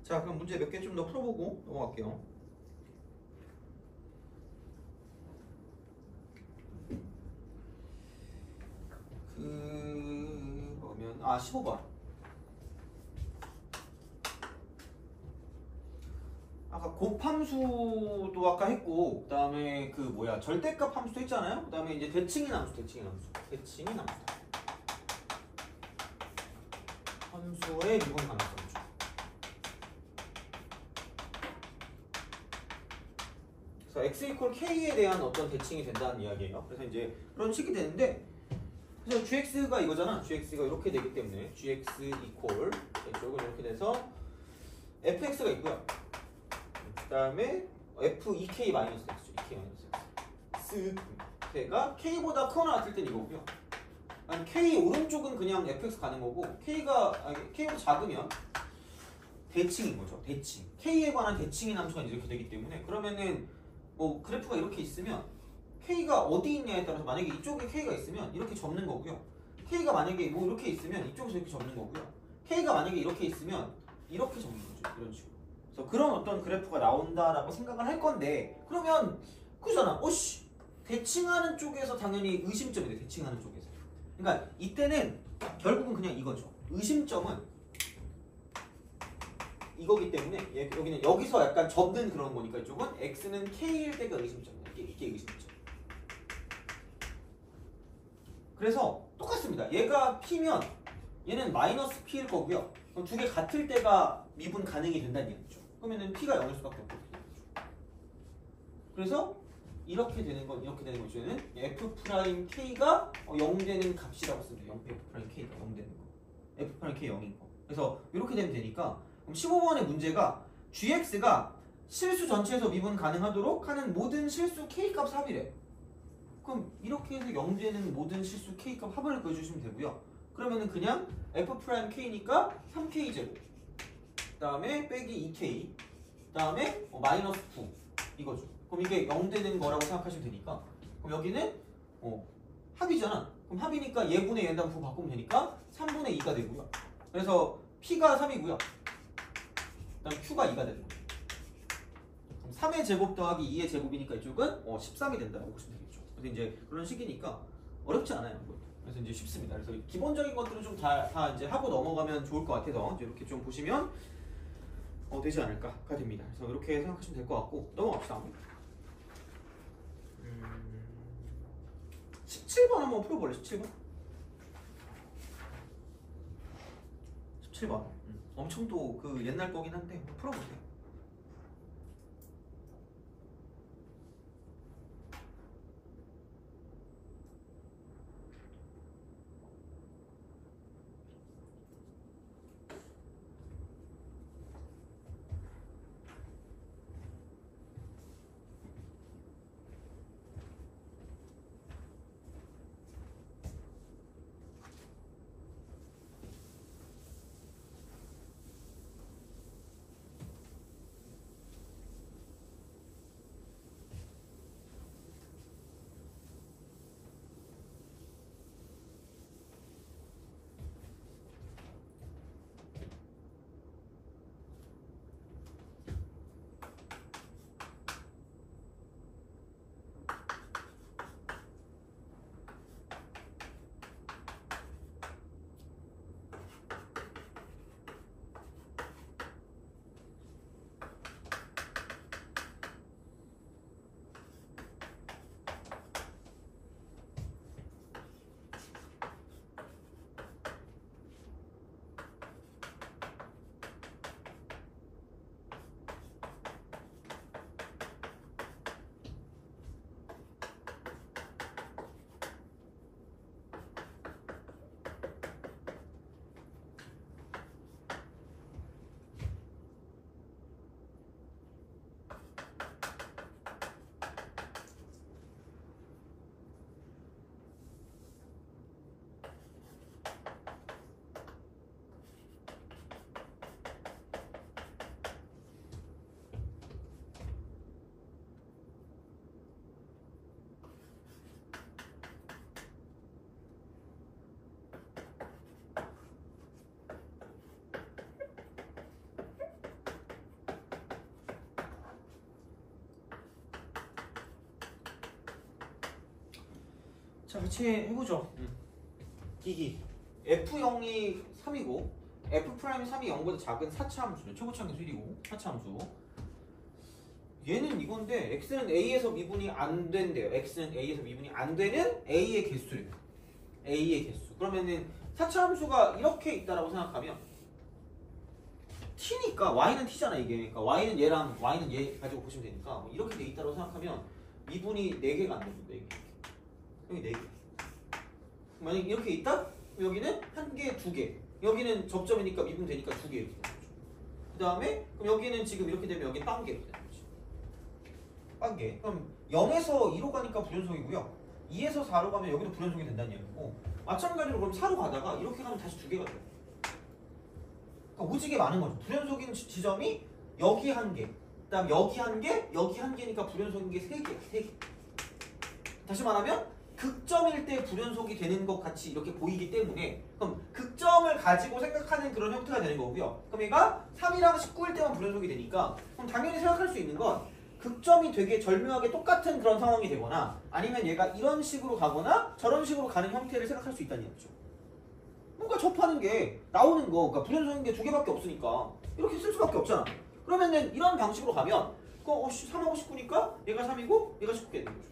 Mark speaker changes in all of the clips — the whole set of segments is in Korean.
Speaker 1: 자, 그럼 문제 몇 개 좀 더 풀어보고 넘어갈게요. 그러면 15번. 아까 곱함수도 아까 했고, 그 다음에 그 뭐야 절대값 함수도 했잖아요. 그 다음에 이제 대칭인 함수. 함수의 미분 가능성이죠. 그래서 x 이퀄 k에 대한 어떤 대칭이 된다는 이야기예요. 그래서 이제 그런 식이 되는데, 그래서 gx가 이거잖아. gx가 이렇게 되기 때문에 gx 이퀄 이쪽은 이렇게 돼서 fx가 있고요. 그 다음에 f2k 마이너스 x죠. 2k 마이너스 x. 가 k보다 크거나 같을 땐 이거고요. 아니 k 오른쪽은 그냥 fx 가는 거고 k보다 작으면 대칭인 거죠. 대칭. k에 관한 대칭인 함수가 이렇게 되기 때문에, 그러면은 뭐 그래프가 이렇게 있으면 k가 어디 있냐에 따라서 만약에 이쪽에 k가 있으면 이렇게 접는 거고요. k가 만약에 뭐 이렇게 있으면 이쪽에서 이렇게 접는 거고요. k가 만약에 이렇게 있으면 이렇게 접는 거죠. 이런 식으로. 그래서 그런 어떤 그래프가 나온다라고 생각을 할 건데, 그러면 그잖아. 대칭하는 쪽에서 당연히 의심점이 돼. 대칭하는 쪽에서. 그러니까 이때는 결국은 그냥 이거죠. 의심점은 이거기 때문에 여기는 여기서 약간 접는 그런 거니까 이쪽은 x는 k일 때가 의심점이다. 이게 의심점. 그래서 똑같습니다. 얘가 p면 얘는 마이너스 p일 거고요. 그럼 두 개 같을 때가 미분 가능이 된다는 얘기죠. 그러면은 p가 0일 수밖에 없거든요. 그래서 이렇게 되는 건 저는 f'k가 0 되는 값이라고 쓰면 돼요. f'k가 0 되는 거. f'k 0인 거. 그래서 이렇게 되면 되니까, 그럼 15번의 문제가 gx가 실수 전체에서 미분 가능하도록 하는 모든 실수 k값 합이래. 그럼 이렇게 해서 0 되는 모든 실수 k값 합을 그려주시면 되고요. 그러면은 그냥 f'k니까 3k제곱, 그 다음에 빼기 2k, 그 다음에 마이너스 9 이거죠. 그럼 이게 0 되는 거라고 생각하시면 되니까, 그럼 여기는 합이잖아. 그럼 합이니까 얘분의 얘랑 부 바꾸면 되니까 3분의 2가 되고요. 그래서 p가 3이고요. 그 다음 q가 2가 되는 거예요. 그럼 3의 제곱 더하기 2의 제곱이니까 이쪽은 13이 된다고 보시면 되겠죠. 그래서 이제 그런 식이니까 어렵지 않아요. 그래서 이제 쉽습니다. 그래서 기본적인 것들은 좀 다 이제 하고 넘어가면 좋을 것 같아서 이제 이렇게 좀 보시면 되지 않을까가 됩니다. 그래서 이렇게 생각하시면 될 것 같고, 넘어갑시다. 17번 한번 풀어볼래? 17번. 엄청 또 그 옛날 거긴 한데 한번 풀어보세요. 자, 같이 해보죠. 기기 F0이 3이고 F'이 3이 0보다 작은 4차 함수죠. 최고치 함수 1이고 4차 함수. 얘는 이건데 x는 a에서 미분이 안 된대요. x는 a에서 미분이 안 되는 a의 개수래요. a의 개수. 그러면은 4차 함수가 이렇게 있다라고 생각하면 t니까 y는 t잖아 이게. 그러니까 y는 얘랑 y는 얘 가지고 보시면 되니까 이렇게 돼 있다라고 생각하면 미분이 4개가 안 됩니다. 이게. 여기 4개. 만약 이렇게 있다? 여기는 1개, 2개. 여기는 접점이니까 미분 되니까 2개 이렇게 되는 거죠. 그 다음에 그럼 여기는 지금 이렇게 되면 여기 빵개 이렇게 되는 거죠. 빵개. 그럼 0에서 2로 가니까 불연속이고요. 2에서 4로 가면 여기도 불연속이 된다는 얘기고 마찬가지로 그럼 4로 가다가 이렇게 가면 다시 2개가 돼요. 그러니까 오지게 많은 거죠. 불연속인 지점이 여기 1개, 그 다음 여기 1개, 여기 1개니까 불연속인 게 3개야. 3개. 다시 말하면 극점일 때 불연속이 되는 것 같이 이렇게 보이기 때문에 그럼 극점을 가지고 생각하는 그런 형태가 되는 거고요. 그럼 얘가 3이랑 19일 때만 불연속이 되니까 그럼 당연히 생각할 수 있는 건 극점이 되게 절묘하게 똑같은 그런 상황이 되거나 아니면 얘가 이런 식으로 가거나 저런 식으로 가는 형태를 생각할 수 있다는 얘기죠. 뭔가 접하는 게 나오는 거, 그러니까 불연속인 게 2개밖에 없으니까 이렇게 쓸 수밖에 없잖아. 그러면은 이런 방식으로 가면 3하고 19니까 얘가 3이고 얘가 19게 되는 거죠.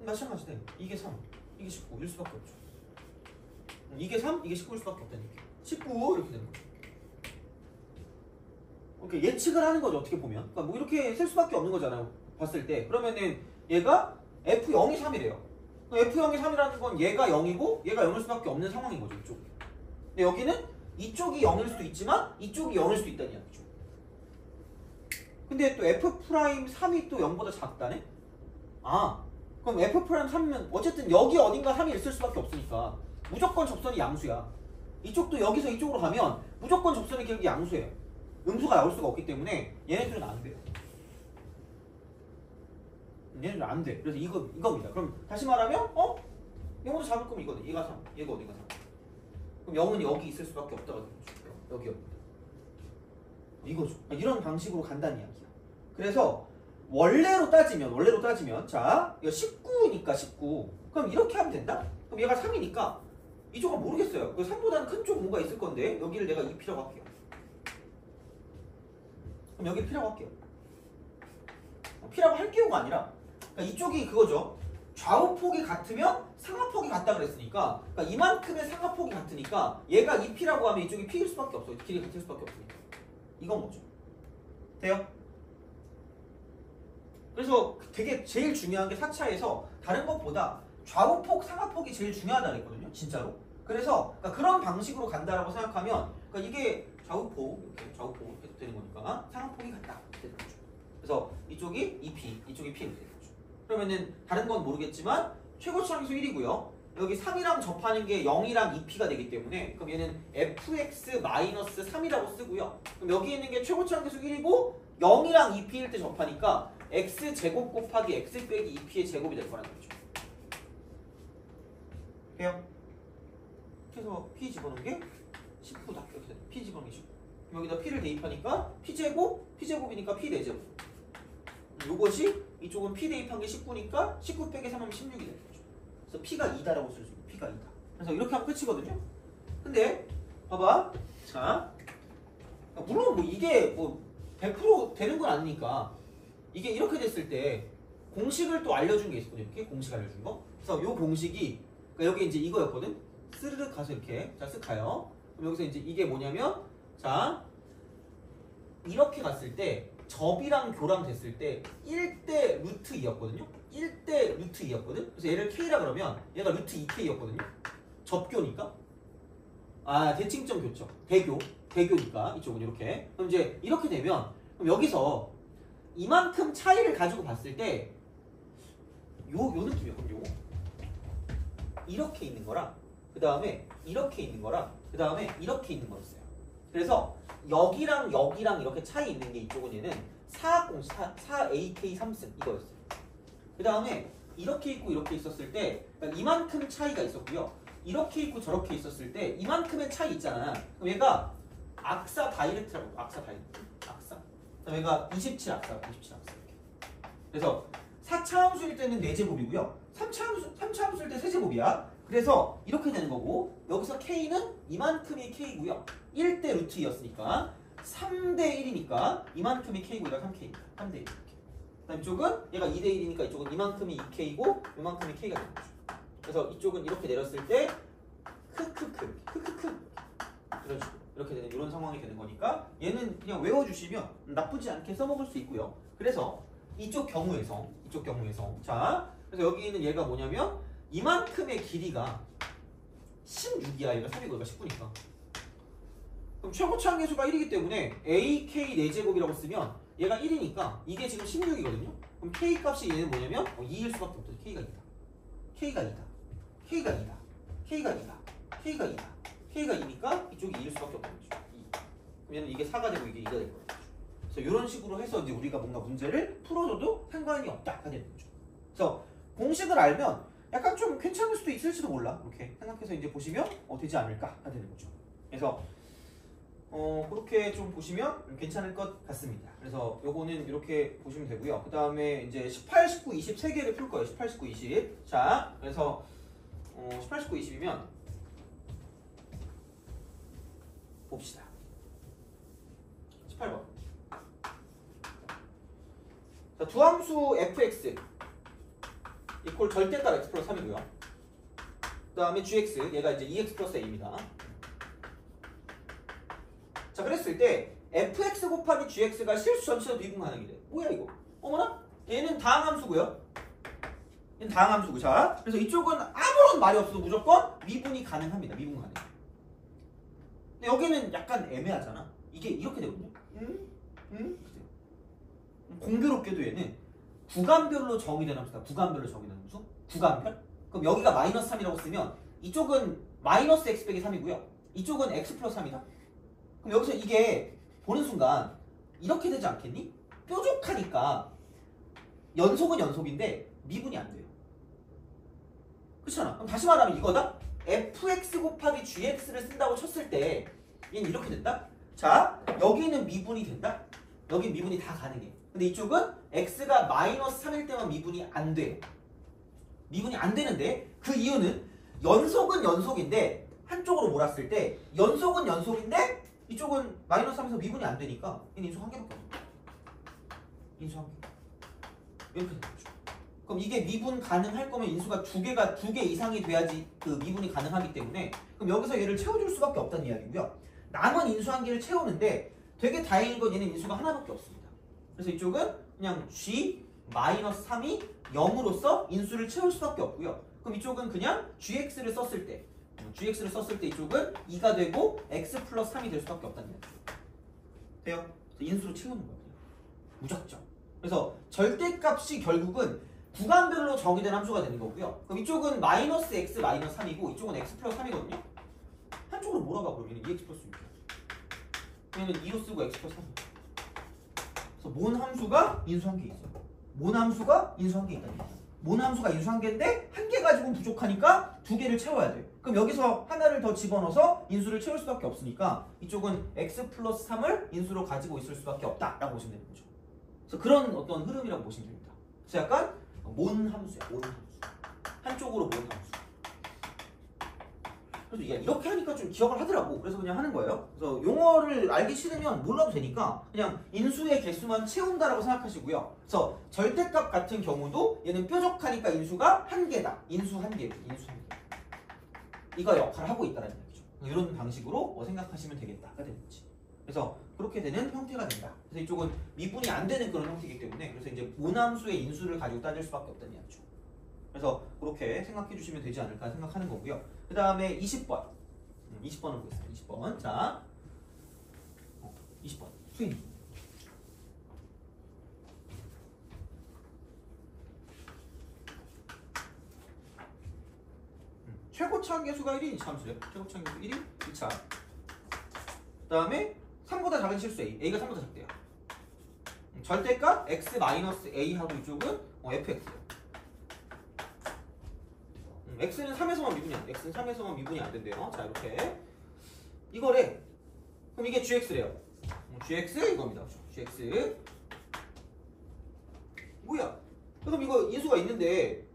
Speaker 1: 마찬가지네. 이게 3, 이게 19일 수밖에 없죠. 이게 3, 이게 19일 수밖에 없다는 얘기. 19 이렇게 되는 거죠. 이렇게 예측을 하는 거죠. 어떻게 보면. 그러니까 뭐 이렇게 쓸 수밖에 없는 거잖아요. 봤을 때. 그러면은 얘가 F0이 3이래요. F0이 3이라는 건 얘가 0이고 얘가 0일 수밖에 없는 상황인 거죠. 이쪽. 근데 여기는 이쪽이 0일 수도 있지만 이쪽이 0일 수도 있다는 이야기죠. 근데 또 F'3이 또 0보다 작다네? 아, 그럼 F'3은 어쨌든 여기 어딘가 3이 있을 수밖에 없으니까 무조건 접선이 양수야. 이쪽도 여기서 이쪽으로 가면 무조건 접선의 기울기 양수예요. 음수가 나올 수가 없기 때문에 얘네들은 안 돼요. 얘네들은 안 돼. 그래서 이겁니다. 그럼 다시 말하면 0보다 작을 거면 이거네. 얘가 3, 얘가 어디가 3. 그럼 0은 여기 있을 수밖에 없다가 되는 거죠. 여기. 이거죠. 이런 방식으로 간다는 이야기야. 그래서 원래로 따지면 자 이거 19니까 19 그럼 이렇게 하면 된다? 그럼 얘가 3이니까 이쪽은 모르겠어요. 그 3보다는 큰 쪽 뭔가 있을 건데 여기를 내가 2P라고 할게요. 그럼 여기 P라고 할게요. P라고 할게요가 아니라 그러니까 이쪽이 그거죠. 좌우폭이 같으면 상하폭이 같다 그랬으니까 그러니까 이만큼의 상하폭이 같으니까 얘가 2P라고 하면 이쪽이 P일 수밖에 없어요. 길이 같을 수밖에 없으니까 이건 뭐죠? 돼요? 그래서 되게 제일 중요한 게 4차에서 다른 것보다 좌우폭, 상하폭이 제일 중요하다 그랬거든요. 진짜로. 그래서 그러니까 그런 방식으로 간다라고 생각하면 그러니까 이게 좌우폭 이렇게 되는 거니까 상하폭이 같다 이렇게 되는 거죠. 그래서 이쪽이 2P, 이쪽이 P 이렇게 되는 거죠. 그러면은 다른 건 모르겠지만 최고치 함수 1이고요. 여기 3이랑 접하는 게 0이랑 2P가 되기 때문에 그럼 얘는 fx-3이라고 쓰고요. 그럼 여기 있는 게 최고치 함수 1이고 0이랑 2P일 때 접하니까 x제곱 곱하기 x 빼기 2p의 제곱이 될 거라는 거죠. 돼요? 그래서 p 집어넣은 게 19다. 이렇게 돼. p 집어넣은 게 19. 여기다 p를 대입하니까 p제곱이니까 p 4제곱. 요것이 이쪽은 p 대입한 게 19니까 19 빼기 3하면 16이 되는 거죠. 그래서 p가 2다라고 쓸 수 있고 p가 2다. 그래서 이렇게 하면 끝이거든요. 근데 봐봐. 자, 물론 뭐 이게 뭐 100% 되는 건 아니니까 이게 이렇게 됐을 때 공식을 또 알려준 게 있거든요. 이렇게 공식 알려준 거. 그래서 요 공식이 그러니까 여기 이제 이거였거든. 스르륵 가서 이렇게 자 쓱 가요. 그럼 여기서 이제 이게 뭐냐면 자 이렇게 갔을 때 접이랑 교랑 됐을 때 1대 루트 2였거든요. 1대 루트 2였거든. 그래서 얘를 K라 그러면 얘가 루트 2K였거든요. 접교니까. 아 대칭점 교점. 대교니까 이쪽은 이렇게. 그럼 이제 이렇게 되면 그럼 여기서 이만큼 차이를 가지고 봤을 때 요 느낌이요. 그럼 요거 이렇게 있는 거랑 그 다음에 이렇게 있는 거랑 그 다음에 이렇게 있는 거였어요. 그래서 여기랑 이렇게 차이 있는 게 이쪽은 얘는 4AK 3승 이거였어요. 그 다음에 이렇게 있고 이렇게 있었을 때 그러니까 이만큼 차이가 있었고요. 이렇게 있고 저렇게 있었을 때 이만큼의 차이 있잖아. 그럼 얘가 악사 다이렉트라고 악사. 그다음 얘가 27 악사 이렇게. 그래서 4차 함수일 때는 4제곱이고요. 3차 함수일 때 3제곱이야. 그래서 이렇게 되는 거고 여기서 K는 이만큼이 K고요. 1대 루트 2였으니까 3대 1이니까 이만큼이 K고 얘가 3K니까 3대 1 이렇게. 그다음 이쪽은 얘가 2대 1이니까 이쪽은 이만큼이 2K고 이만큼이 K가 되는 거죠. 그래서 이쪽은 이렇게 내렸을 때 크크크 이런 식으로 이렇게 되는 이런 상황이 되는 거니까 얘는 그냥 외워주시면 나쁘지 않게 써먹을 수 있고요. 그래서 이쪽 경우에서 자 그래서 여기 있는 얘가 뭐냐면 이만큼의 길이가 16이야. 얘가 3이고 얘가 19니까 그럼 최고차 함계수가 1이기 때문에 AK 4제곱이라고 쓰면 얘가 1이니까 이게 지금 16이거든요. 그럼 K 값이 얘는 뭐냐면 2일 수밖에 없죠. K가 2다. K가 2다. K가 2다. K가 2다. K가 2다. K가 2니까 이쪽이 2일 수밖에 없는 거죠. 2. 그럼 얘는 이게 4가 되고 이게 2가 될 거예요. 그래서 이런 식으로 해서 이제 우리가 뭔가 문제를 풀어줘도 상관이 없다가 되는 거죠. 그래서 공식을 알면 약간 좀 괜찮을 수도 있을지도 몰라. 이렇게 생각해서 이제 보시면 되지 않을까가 되는 거죠. 그래서 그렇게 좀 보시면 괜찮을 것 같습니다. 그래서 요거는 이렇게 보시면 되고요. 그 다음에 이제 18, 19, 20 3개를 풀 거예요. 18, 19, 20. 자, 그래서 18, 19, 20이면 봅시다. 18번. 자, 두함수 fx 이퀄 절대값 x 플러스 3이고요. 그 다음에 gx 얘가 이제 2x 플러스 a입니다. 자, 그랬을 때 fx 곱하기 gx가 실수 전체로 미분 가능이래. 뭐야 이거? 어머나? 얘는 다항함수고요. 얘는 다항함수고. 자, 그래서 이쪽은 아무런 말이 없어도 무조건 미분이 가능합니다. 미분 가능. 근데 여기는 약간 애매하잖아. 이게 이렇게 되거든요. 공교롭게도 얘는 구간별로 정의된 함수다. 구간별로 정의된 함수? 구간별? 그럼 여기가 마이너스 3이라고 쓰면 이쪽은 마이너스 x 빼기 3이고요. 이쪽은 x 플러스 3이다. 그럼 여기서 이게 보는 순간 이렇게 되지 않겠니? 뾰족하니까 연속은 연속인데 미분이 안 돼요. 그렇잖아. 그럼 다시 말하면 이거다. fx 곱하기 gx를 쓴다고 쳤을 때 얘는 이렇게 된다. 자, 여기는 미분이 된다. 여기 미분이 다 가능해. 근데 이쪽은 x가 마이너스 3일 때만 미분이 안 돼요. 미분이 안 되는데 그 이유는 연속은 연속인데 한쪽으로 몰았을 때 연속은 연속인데 이쪽은 마이너스 3에서 미분이 안 되니까 얘는 인수 한 개밖에 없어. 인수 한 개. 이렇게 되는 거죠. 그럼 이게 미분 가능할 거면 인수가 두 개 이상이 돼야지 그 미분이 가능하기 때문에 그럼 여기서 얘를 채워줄 수밖에 없다는 이야기고요. 남은 인수 한 개를 채우는데 되게 다행인 건 얘는 인수가 하나밖에 없습니다. 그래서 이쪽은 그냥 g-3이 0으로서 인수를 채울 수밖에 없고요. 그럼 이쪽은 그냥 gx를 썼을 때 이쪽은 2가 되고 x 플러스 3이 될 수밖에 없다는 얘기죠. 돼요? 인수로 채우는 거예요. 무작정. 그래서 절대값이 결국은 구간별로 정의된 함수가 되는 거고요. 그럼 이쪽은 마이너스 x 마이너스 3이고 이쪽은 x 플러스 3이거든요. 한쪽으로 몰아가 그러면 2x 플러스 6이야. 얘는 2로 쓰고 x 플러스 3. 그래서 몬 함수가 인수 한 개 있어. 몬 함수가 인수 한 개 있다는 얘기야. 몬 함수가 인수 한 개인데 한 개 가지고는 부족하니까 두 개를 채워야 돼. 그럼 여기서 하나를 더 집어넣어서 인수를 채울 수밖에 없으니까 이쪽은 x 플러스 3을 인수로 가지고 있을 수밖에 없다라고 보시면 되는 거죠. 그래서 그런 어떤 흐름이라고 보시면 됩니다. 그래서 약간 몬 함수야. 몬 함수. 한쪽으로 몬 함수. 그래서 이렇게 하니까 좀 기억을 하더라고. 그래서 그냥 하는 거예요. 그래서 용어를 알기 싫으면 몰라도 되니까 그냥 인수의 개수만 채운다라고 생각하시고요. 그래서 절대값 같은 경우도 얘는 뾰족하니까 인수가 한 개다. 인수 한 개. 인수 한 개. 이거 역할을 하고 있다는 얘기죠. 이런 방식으로 생각하시면 되겠다가 되는 거지. 그래서 그렇게 되는 형태가 된다. 그래서 이쪽은 미분이 안 되는 그런 형태이기 때문에 그래서 이제 모함수의 인수를 가지고 따질 수밖에 없다는 얘기죠. 그래서 그렇게 생각해 주시면 되지 않을까 생각하는 거고요. 그 다음에 20번. 20번을 보겠습니다. 20번. 자, 20번. 수인. 최고차 함계수가 1인 2차 함수래요. 최고차 함계수 1인 2차. 그 다음에 3보다 작은 실수 A. A가 3보다 작대요. 절대값 x-a 하고 이쪽은 fx예요. x는 3에서만 미분이 안 돼. x는 3에서만 미분이 안 된대요. 자, 이렇게 이거래. 그럼 이게 gx래요. gx 이겁니다. gx 뭐야? 그럼 이거 인수가 있는데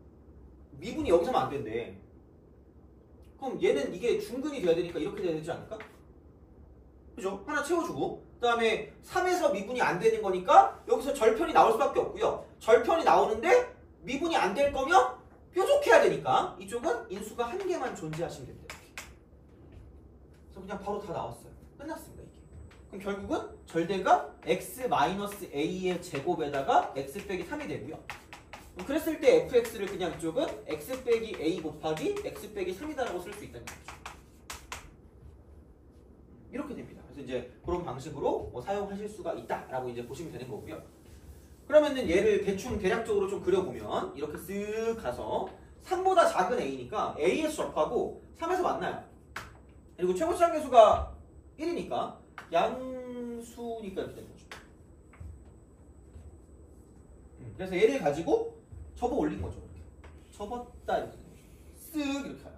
Speaker 1: 미분이 여기서 하면 안 된대. 그럼 얘는 이게 중근이 돼야 되니까 이렇게 돼야 되지 않을까? 그죠? 하나 채워주고 그 다음에 3에서 미분이 안 되는 거니까 여기서 절편이 나올 수밖에 없고요. 절편이 나오는데 미분이 안 될 거면 뾰족해야 되니까 이쪽은 인수가 한 개만 존재하시면 됩니다. 그래서 그냥 바로 다 나왔어요. 끝났습니다. 이게. 그럼 결국은 절대가 x-a의 제곱에다가 x 빼기 3이 되고요. 그랬을 때 fx를 그냥 이쪽은 x 빼기 a 곱하기 x 빼기 3이다라고 쓸 수 있다는 거죠. 이렇게 됩니다. 그래서 이제 그런 방식으로 사용하실 수가 있다라고 이제 보시면 되는 거고요. 그러면은 얘를 대충 대략적으로 좀 그려보면 이렇게 쓱 가서 3보다 작은 a니까 a에서 접하고 3에서 만나요. 그리고 최고치상 계수가 1이니까 양수니까 이렇게 되는 거죠. 그래서 얘를 가지고 접어 올린 거죠. 이렇게. 접었다 이렇게 되는 거죠. 쓱 이렇게 가요.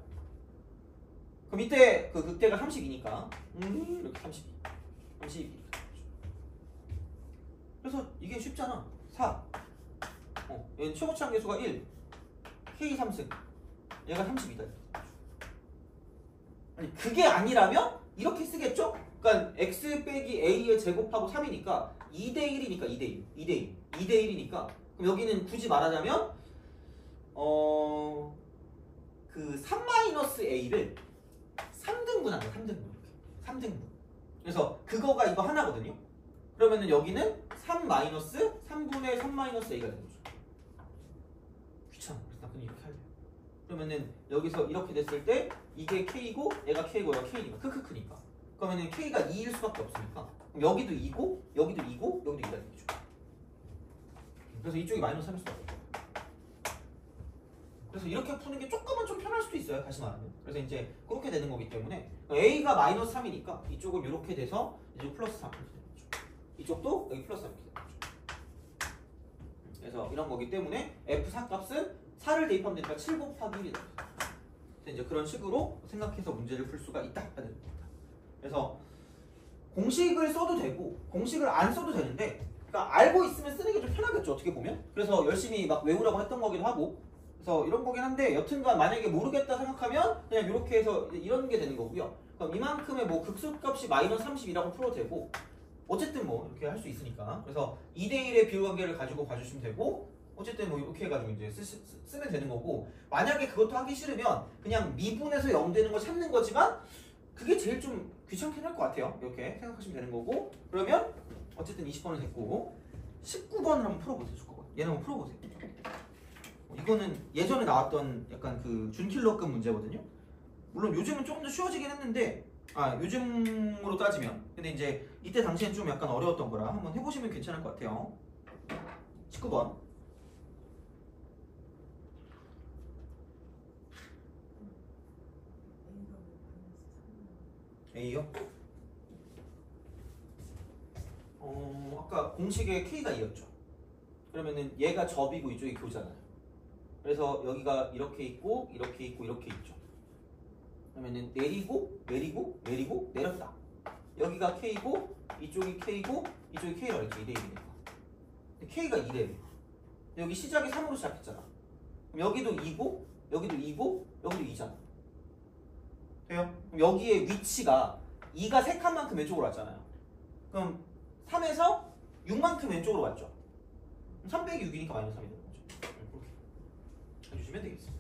Speaker 1: 그럼 이때 그 극대가 32니까 이렇게 32 이렇게 되는 거죠. 그래서 이게 쉽잖아. 4 얘는 최고치상 계수가 1 K 3승 얘가 32다. 아니 그게 아니라면 이렇게 쓰겠죠? 그러니까 x 빼기 a의 제곱하고 3이니까 2대 1이니까 2대 1 2대 1이니까 그럼 여기는 굳이 말하자면 그 3-a를 3등분한 거야. 3등분 이렇게 3등분. 그래서 그거가 이거 하나거든요. 그러면은 여기는 3-3분의 3-a가 되는 거죠. 귀찮아. 그래서 나 그냥 이렇게 할래. 그러면은 여기서 이렇게 됐을 때 이게 k고 얘가 k고 얘가 k니까 크크크니까 그러면은 k가 2일 수밖에 없으니까 그럼 여기도 2고 여기도 2고 여기도 2가 되겠죠. 그래서 이쪽이 마이너스 3일 수밖에 없어요. 그래서 이렇게 푸는 게 조금은 좀 편할 수도 있어요. 다시 말하면. 그래서 이제 그렇게 되는 거기 때문에 a가 마이너스 3이니까 이쪽은 이렇게 돼서 이제 플러스 3 이렇게 되는 거죠. 이쪽도 여기 플러스 3 이렇게 되는 거죠. 그래서 이런 거기 때문에 f4 값은 4를 대입하면 되니까 7 곱하기 1이다. 이제 그런 식으로 생각해서 문제를 풀 수가 있다는 겁니다. 그래서 공식을 써도 되고 공식을 안 써도 되는데 그러니까 알고 있으면 쓰는 게 좀 편하겠죠. 어떻게 보면. 그래서 열심히 막 외우라고 했던 거기도 하고 그래서 이런 거긴 한데 여튼간 만약에 모르겠다 생각하면 그냥 이렇게 해서 이런 게 되는 거고요. 그럼 이만큼의 뭐 극소값이 마이너스 30이라고 풀어도 되고 어쨌든 뭐 이렇게 할 수 있으니까 그래서 2대1의 비율관계를 가지고 봐주시면 되고 어쨌든 뭐 이렇게 해가지고 이제 쓰면 되는 거고 만약에 그것도 하기 싫으면 그냥 미분에서 0 되는 걸 찾는 거지만 그게 제일 좀 귀찮긴 할 것 같아요. 이렇게 생각하시면 되는 거고 그러면 어쨌든 20번은 됐고 19번을 한번 풀어보세요. 19번. 얘는 한번 풀어보세요. 이거는 예전에 나왔던 약간 그 준킬러급 문제거든요. 물론 요즘은 조금 더 쉬워지긴 했는데 요즘으로 따지면 근데 이제 이때 당시엔 좀 약간 어려웠던 거라 한번 해보시면 괜찮을 것 같아요. 19번 A요? 아까 공식의 K가 2였죠. 그러면은 얘가 접이고 이쪽이 교잖아요. 그래서 여기가 이렇게 있고 이렇게 있고 이렇게 있죠. 그러면은 내리고 내리고 내리고 내렸다. 여기가 K고 이쪽이 K고 이쪽이 K라고 했죠. 2대 1이니까. K가 2대 1. 여기 시작이 3으로 시작했잖아. 그럼 여기도 2고 여기도 2고 여기도 2잖아. 돼요? 그럼 여기에 위치가 2가 3칸만큼 왼쪽으로 왔잖아요. 그럼 3에서 6만큼 왼쪽으로 왔죠. 3 빼기 6이니까 마이너스 3이 되는 거죠. 그렇게 해주시면 되겠습니다.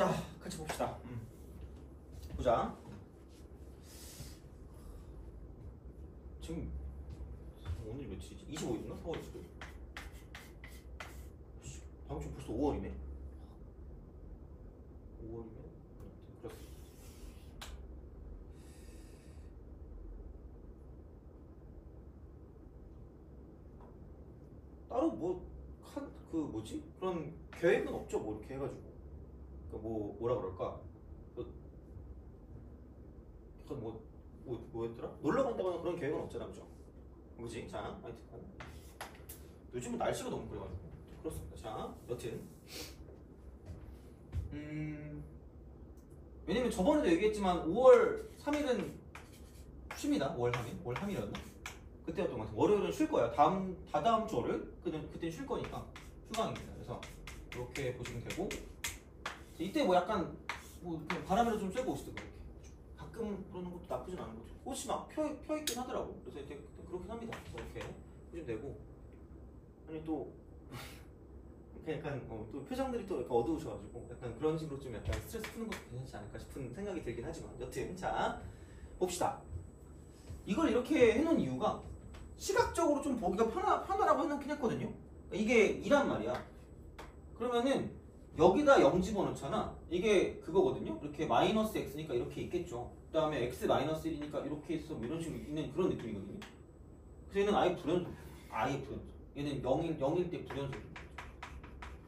Speaker 1: 자, 같이 봅시다. 보자. 지금 오늘 며칠이지? 25일인가? 4월 20일. 다음 주 벌써 5월이네. 5월이면 그렇습니다. 따로 그 뭐지? 그런 계획은 없죠. 뭐 이렇게 해가지고. 그러니까 뭐라 그럴까? 약간 뭐였더라? 놀러 간다거나 그런 계획은 없잖아, 그죠? 그지? 자, 하여튼 요즘은 날씨가 너무 그래가지고 그렇습니다. 자, 여튼 왜냐면 저번에도 얘기했지만 5월 3일은 쉽니다. 5월 3일? 5월 3일이었나? 그때였던 것 같아요. 월요일은 쉴 거야. 다다음 주 월요일? 그때는 쉴 거니까 휴강입니다. 그래서 이렇게 보시면 되고 이때 뭐 약간 그냥 바람이라도 좀 쐬고 오시더라고요. 가끔 그러는 것도 나쁘진 않은 것 같아요. 꽃이 막 펴있긴 하더라고. 그래서 이렇게 그렇긴 합니다. 그래서 이렇게 보시면 되고 아니 또 약간 또 표정들이 또 약간 어두우셔가지고 약간 그런 식으로 좀 약간 스트레스 푸는 것도 괜찮지 않을까 싶은 생각이 들긴 하지만 여튼 자 봅시다. 이걸 이렇게 해놓은 이유가 시각적으로 좀 보기가 편하라고 해놓긴 했거든요. 이게 2란 말이야. 그러면은 여기다 0 집어넣잖아. 이게 그거거든요. 이렇게 마이너스 x니까 이렇게 있겠죠. 그 다음에 x 마이너스 1이니까 이렇게 있어 뭐 이런 식으로 있는 그런 느낌이거든요. 그래서 얘는 아예 불연속. 얘는 0일 때 불연속.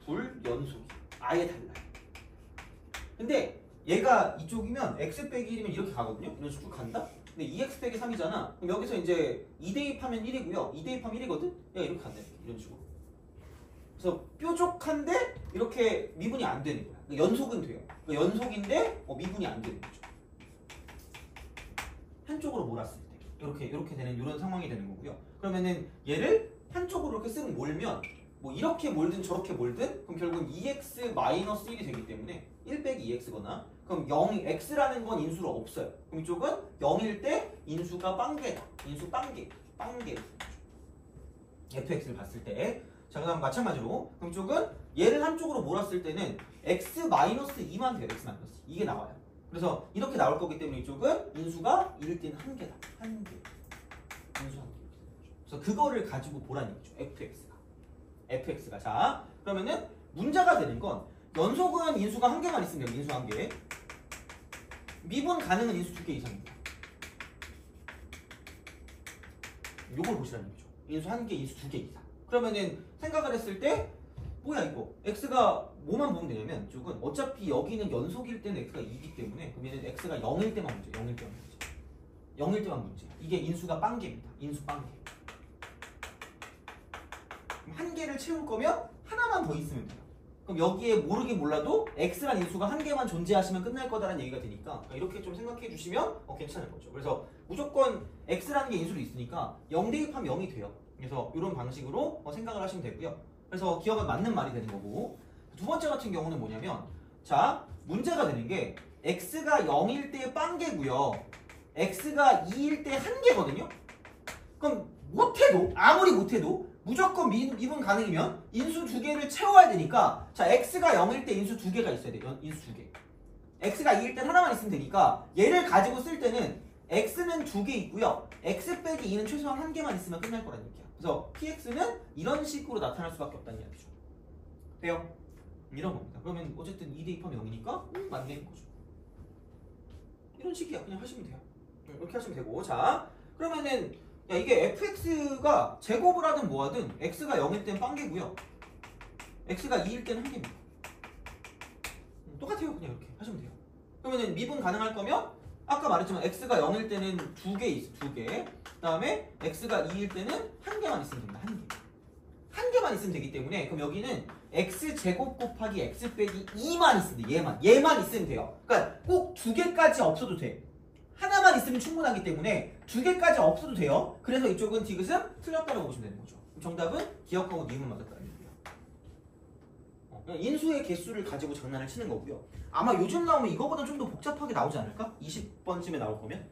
Speaker 1: 불연속이 아예 달라요. 근데 얘가 이쪽이면 x 빼기 1이면 이렇게 가거든요. 이런 식으로 간다. 근데 2x 빼기 3이잖아. 그럼 여기서 이제 2 대입하면 1이고요. 2 대입하면 1이거든? 얘가 이렇게 간다. 이런 식으로. 그래서 뾰족한데 이렇게 미분이 안 되는 거야. 그러니까 연속은 돼요. 그러니까 연속인데 미분이 안 되는 거죠. 한쪽으로 몰았을 때 이렇게 되는 이런 상황이 되는 거고요. 그러면은 얘를 한쪽으로 이렇게 쓱 몰면 뭐 이렇게 몰든 저렇게 몰든 그럼 결국은 2x 마이너스 1이 되기 때문에 1 빼기 2x거나 그럼 0x라는 건 인수로 없어요. 그럼 이쪽은 0일 때 인수가 빵개다. 인수 빵개. fx를 봤을 때. 자, 그 다음 마찬가지로 그럼 이쪽은 얘를 한쪽으로 몰았을 때는 x 마이너스 2만 돼요. x 마이너스 이게 나와요. 그래서 이렇게 나올 거기 때문에 이쪽은 인수가 1일 때는 1개다. 1개. 인수 1개. 그래서 그거를 가지고 보라는 얘기죠. fx가. 자, 그러면은 문제가 되는 건 연속은 인수가 1개만 있으면 돼요. 인수 1개. 미분 가능은 인수 2개 이상입니다. 요걸 보시라는 얘기죠. 인수 1개, 인수 2개 이상. 그러면은 생각을 했을 때 뭐야 이거 x가 뭐만 보면 되냐면 이쪽은 어차피 여기는 연속일 때는 x가 2이기 때문에 그럼 얘는 x가 0일 때만 문제. 0일 때만 문제. 이게 인수가 빵개입니다. 인수 빵개. 한 개를 채울 거면 하나만 더 있으면 돼요. 그럼 여기에 모르긴 몰라도 x란 인수가 1개만 존재하시면 끝날 거다라는 얘기가 되니까 이렇게 좀 생각해 주시면 괜찮은 거죠. 그래서 무조건 x라는 게 인수로 있으니까 0 대입하면 0이 돼요. 그래서 이런 방식으로 생각을 하시면 되고요. 그래서 기억은 맞는 말이 되는 거고 두 번째 같은 경우는 뭐냐면 자 문제가 되는 게 x가 0일 때 빵개고요. x가 2일 때 1개거든요. 그럼 아무리 못해도 무조건 미분 가능이면 인수 2개를 채워야 되니까 자 x가 0일 때 인수 2개가 있어야 돼요. 인수 2개. x가 2일 때 하나만 있으면 되니까 얘를 가지고 쓸 때는 x는 2개 있고요. x 빼기 2는 최소한 1개만 있으면 끝날 거라는 얘기야. 그래서 px는 이런 식으로 나타날 수밖에 없다는 이야기죠. 돼요? 이런 겁니다. 그러면 어쨌든 2 대입하면 0이니까 맞는 거죠. 이런 식이야. 그냥 하시면 돼요. 이렇게 하시면 되고 자 그러면은 야 이게 fx가 제곱을 하든 뭐하든 x가 0일 때는 빵개고요. x가 2일 때는 1개입니다. 똑같아요. 그냥 이렇게 하시면 돼요. 그러면은 미분 가능할 거면 아까 말했지만 x가 0일 때는 2개 있어. 2개. 그 다음에 x가 2일 때는 1개만 있으면 됩니다. 1개만 있으면 되기 때문에 그럼 여기는 x제곱 곱하기 x 빼기 2만 있으면 돼. 얘만 있으면 돼요. 그러니까 꼭 2개까지 없어도 돼. 하나만 있으면 충분하기 때문에 2개까지 없어도 돼요. 그래서 이쪽은 디귿은 틀렸다고 보시면 되는 거죠. 정답은 기억하고 니은 맞았다는 얘기예요. 인수의 개수를 가지고 장난을 치는 거고요. 아마 요즘 나오면 이거보다 좀 더 복잡하게 나오지 않을까? 20번쯤에 나올 거면.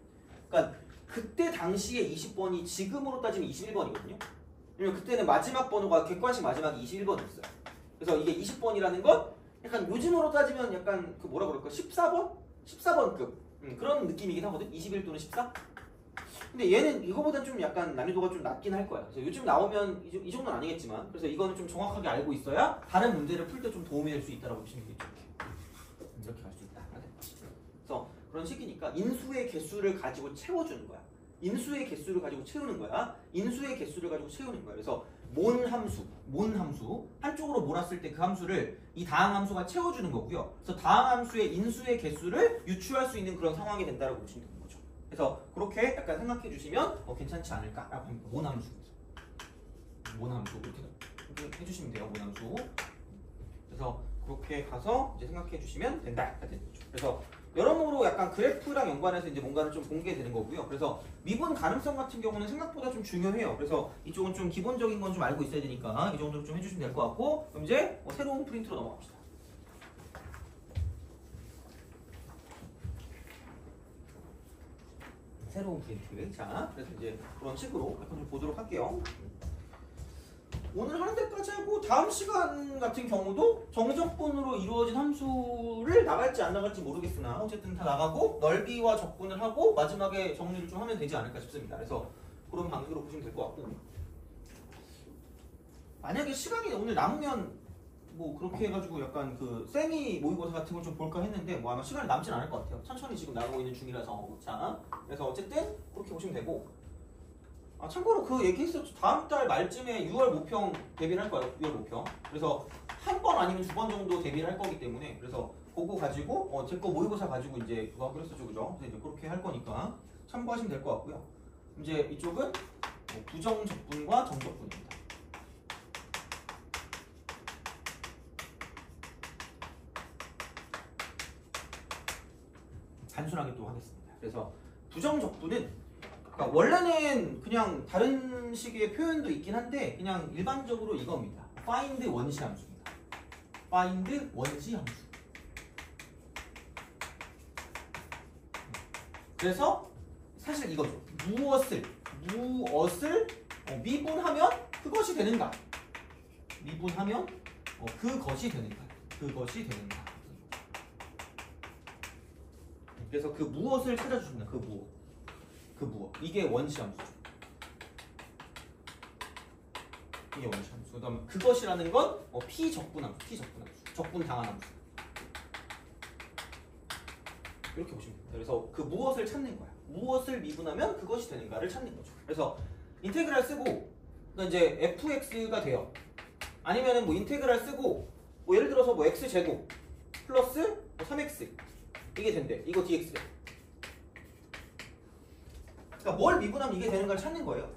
Speaker 1: 그러니까 그때 당시에 20번이 지금으로 따지면 21번이거든요. 왜냐면 그때는 마지막 번호가 객관식 마지막이 21번이었어요. 그래서 이게 20번이라는 건 약간 요즘으로 따지면 약간 그 뭐라 그럴까 14번? 14번급 그런 느낌이긴 하거든. 21 또는 14? 근데 얘는 이거보다 좀 약간 난이도가 좀 낮긴 할 거야. 그래서 요즘 나오면 이 정도는 아니겠지만 그래서 이거는 좀 정확하게 알고 있어야 다른 문제를 풀 때 좀 도움이 될 수 있다고 보시면 되겠죠. 이렇게 갈 수 있다. 그래서 그런 식이니까 인수의 개수를 가지고 채워주는 거야. 인수의 개수를 가지고 채우는 거야. 인수의 개수를 가지고 채우는 거야. 그래서 몬 함수 한쪽으로 몰았을 때 그 함수를 이 다항 함수가 채워주는 거고요. 그래서 다항 함수의 인수의 개수를 유추할 수 있는 그런 상황이 된다고 보시면 되는 거죠. 그래서 그렇게 약간 생각해 주시면 괜찮지 않을까라고 합니다. 몬 함수 이렇게 해주시면 돼요. 몬 함수. 그래서 그렇게 가서 이제 생각해 주시면 된다. 그래서 여러모로 약간 그래프랑 연관해서 이제 뭔가를 좀 본 게 되는 거고요. 그래서 미분 가능성 같은 경우는 생각보다 좀 중요해요. 그래서 이쪽은 좀 기본적인 건 좀 알고 있어야 되니까 이 정도 좀 해주시면 될 것 같고, 그럼 이제 새로운 프린트로 넘어갑시다. 새로운 프린트. 자, 그래서 이제 그런 식으로 약간 좀 보도록 할게요. 오늘 하는 데까지 하고 다음 시간 같은 경우도 정적분으로 이루어진 함수를 나갈지 안 나갈지 모르겠으나 어쨌든 다 나가고 넓이와 적분을 하고 마지막에 정리를 좀 하면 되지 않을까 싶습니다. 그래서 그런 방식으로 보시면 될 것 같고, 만약에 시간이 오늘 남으면 뭐 그렇게 해가지고 약간 그 세미 모의고사 같은 걸 좀 볼까 했는데 뭐 아마 시간이 남진 않을 것 같아요. 천천히 지금 나가고 있는 중이라서. 자, 그래서 어쨌든 그렇게 보시면 되고, 참고로 그 얘기했었죠. 다음 달 말쯤에 6월 모평 대비를 할 거예요. 6월 모평. 그래서 한 번 아니면 두 번 정도 대비를 할 거기 때문에, 그래서 그거 가지고 제 거 모의고사 가지고 이제 그거 하기로 했었죠, 그죠? 그래서 이제 그렇게 할 거니까 참고하시면 될 것 같고요. 이제 이쪽은 부정적분과 정적분입니다. 단순하게 또 하겠습니다. 그래서 부정적분은 그러니까 원래는 그냥 다른 식의 표현도 있긴 한데 그냥 일반적으로 이겁니다. find 원시 함수입니다. find 원시 함수. 그래서 사실 이거죠. 무엇을 미분하면 그것이 되는가? 미분하면 그것이 되는가? 그래서 그 무엇을 찾아주십니다. 그 무엇. 이게 원시 함수죠. 이게 원시 함수. 그다음에 그것이라는 건 피적분 함수. 적분 당한 함수. 이렇게 보시면 됩니다. 그래서 그 무엇을 찾는 거야. 무엇을 미분하면 그것이 되는가를 찾는 거죠. 그래서 인테그랄 쓰고 그러니까 이제 fx가 돼요. 아니면은 뭐 인테그랄 쓰고 뭐 예를 들어서 뭐 x제곱 플러스 3x 이게 된대. 이거 dx래. 그러니까 뭘 미분하면 이게 되는 걸 찾는 거예요.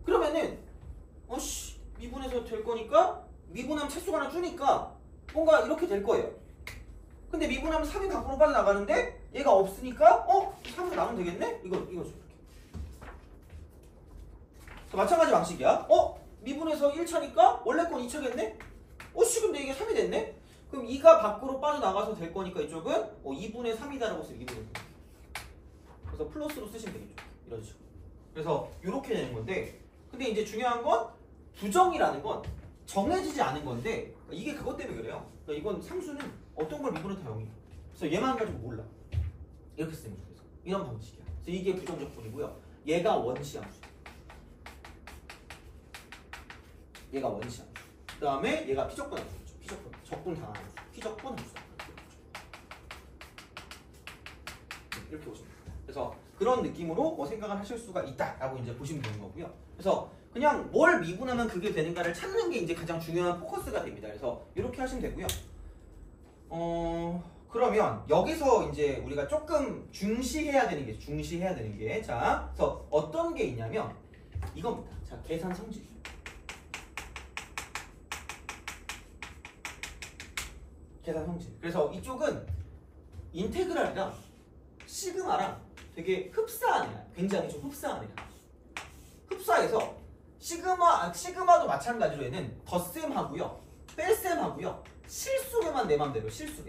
Speaker 1: 그러면은 미분해서 될 거니까 미분하면 차수가 하나 주니까 뭔가 이렇게 될 거예요. 근데 미분하면 3이 밖으로 빠져나가는데 얘가 없으니까 3으로 나누면 되겠네? 이거죠. 이렇게. 마찬가지 방식이야. 미분해서 1차니까 원래 건 2차겠네? 근데 이게 3이 됐네? 그럼 2가 밖으로 빠져나가서 될 거니까 이쪽은 2분의 3이다라고 써요. 2분의 3. 그래서 플러스로 쓰시면 되겠죠. 이런 식으로. 그래서 이렇게 되는 건데, 근데 이제 중요한 건 부정이라는 건 정해지지 않은 건데 이게 그것 때문에 그래요. 그러니까 이건 상수는 어떤 걸 미분해도 다 0이에요. 그래서 얘만 가지고 몰라. 이렇게 쓰면 좋겠어. 이런 방식이야. 그래서 이게 부정적분이고요. 얘가 원시 함수. 얘가 원시 함수. 그 다음에 얘가 피적분 함수죠. 적분 당한 함수. 피적분 함수. 이렇게 보시면 됩니다. 그래서 그런 느낌으로 생각을 하실 수가 있다라고 이제 보시면 되는 거고요. 그래서 그냥 뭘 미분하면 그게 되는가를 찾는 게 이제 가장 중요한 포커스가 됩니다. 그래서 이렇게 하시면 되고요. 그러면 여기서 이제 우리가 조금 중시해야 되는 게 자, 그래서 어떤 게 있냐면 이겁니다. 자, 계산 성질. 그래서 이쪽은 인테그랄이랑 시그마랑 되게 흡사한 애야. 굉장히 좀 흡사한 애야. 흡사해서 시그마도 마찬가지로 얘는 덧셈하고요, 뺄셈하고요, 실수로만 내 맘대로 실수로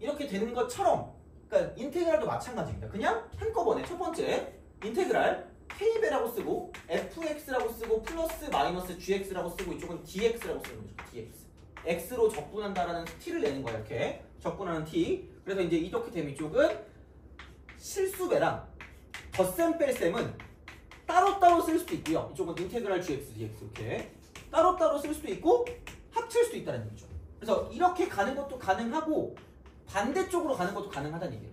Speaker 1: 이렇게 되는 것처럼, 그러니까 인테그랄도 마찬가지입니다. 그냥 한꺼번에 첫 번째 인테그랄 k배라고 쓰고 fx라고 쓰고 플러스 마이너스 gx라고 쓰고 이쪽은 dx라고 쓰는 거죠. dx. x로 적분한다라는 t를 내는 거야. 이렇게 적분하는 t. 그래서 이제 이렇게 되면 이쪽은 실수배랑 덧셈 뺄셈은 따로따로 쓸 수도 있고요. 이쪽은 인테그랄 gx, dx 이렇게 따로따로 쓸 수도 있고 합칠 수도 있다는 얘기죠. 그래서 이렇게 가는 것도 가능하고 반대쪽으로 가는 것도 가능하다는 얘기예요.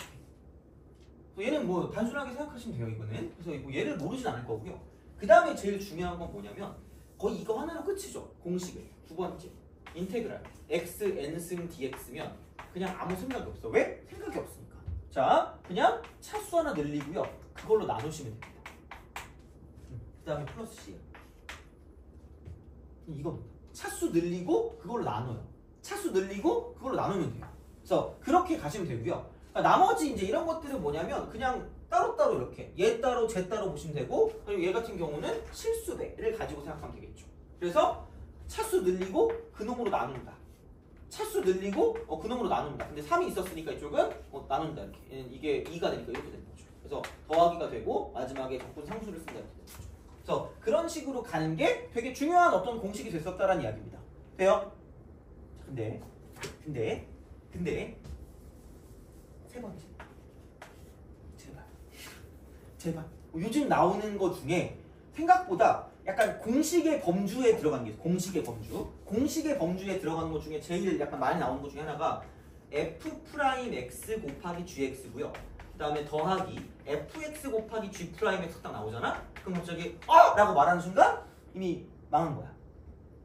Speaker 1: 얘는 뭐 단순하게 생각하시면 돼요. 이거는. 그래서 뭐 얘를 모르진 않을 거고요. 그 다음에 제일 중요한 건 뭐냐면 거의 이거 하나로 끝이죠. 공식을. 두 번째 인테그랄 x n승 dx면 그냥 아무 생각이 없어. 왜? 생각이 없으니까. 자, 그냥 차수 하나 늘리고요. 그걸로 나누시면 됩니다. 그 다음에 플러스 C. 이겁니다. 차수 늘리고 그걸로 나눠요. 차수 늘리고 그걸로 나누면 돼요. 그래서 그렇게 가시면 되고요. 그러니까 나머지 이제 이런 것들은 뭐냐면 그냥 따로따로 이렇게 얘 따로 쟤 따로 보시면 되고, 그리고 얘 같은 경우는 실수배를 가지고 생각하면 되겠죠. 그래서 차수 늘리고 그놈으로 나눈다. 차수 늘리고 그놈으로 나눈다. 근데 3이 있었으니까 이쪽은 나눈다. 이렇게. 이게 2가 되니까 이렇게 되는 거죠. 그래서 더하기가 되고 마지막에 적분 상수를 쓴다. 이렇게 되는 거죠. 그래서 그런 식으로 가는 게 되게 중요한 어떤 공식이 됐었다라는 이야기입니다. 돼요? 근데 세 번째, 제발 요즘 나오는 거 중에 생각보다 약간 공식의 범주에 들어가는 게 있어요. 공식의 범주에 들어가는 것 중에 제일 약간 많이 나오는 것 중에 하나가 f'x 곱하기 gx고요. 그 다음에 더하기 fx 곱하기 g'x 딱 나오잖아? 그럼 갑자기 라고 말하는 순간 이미 망한 거야.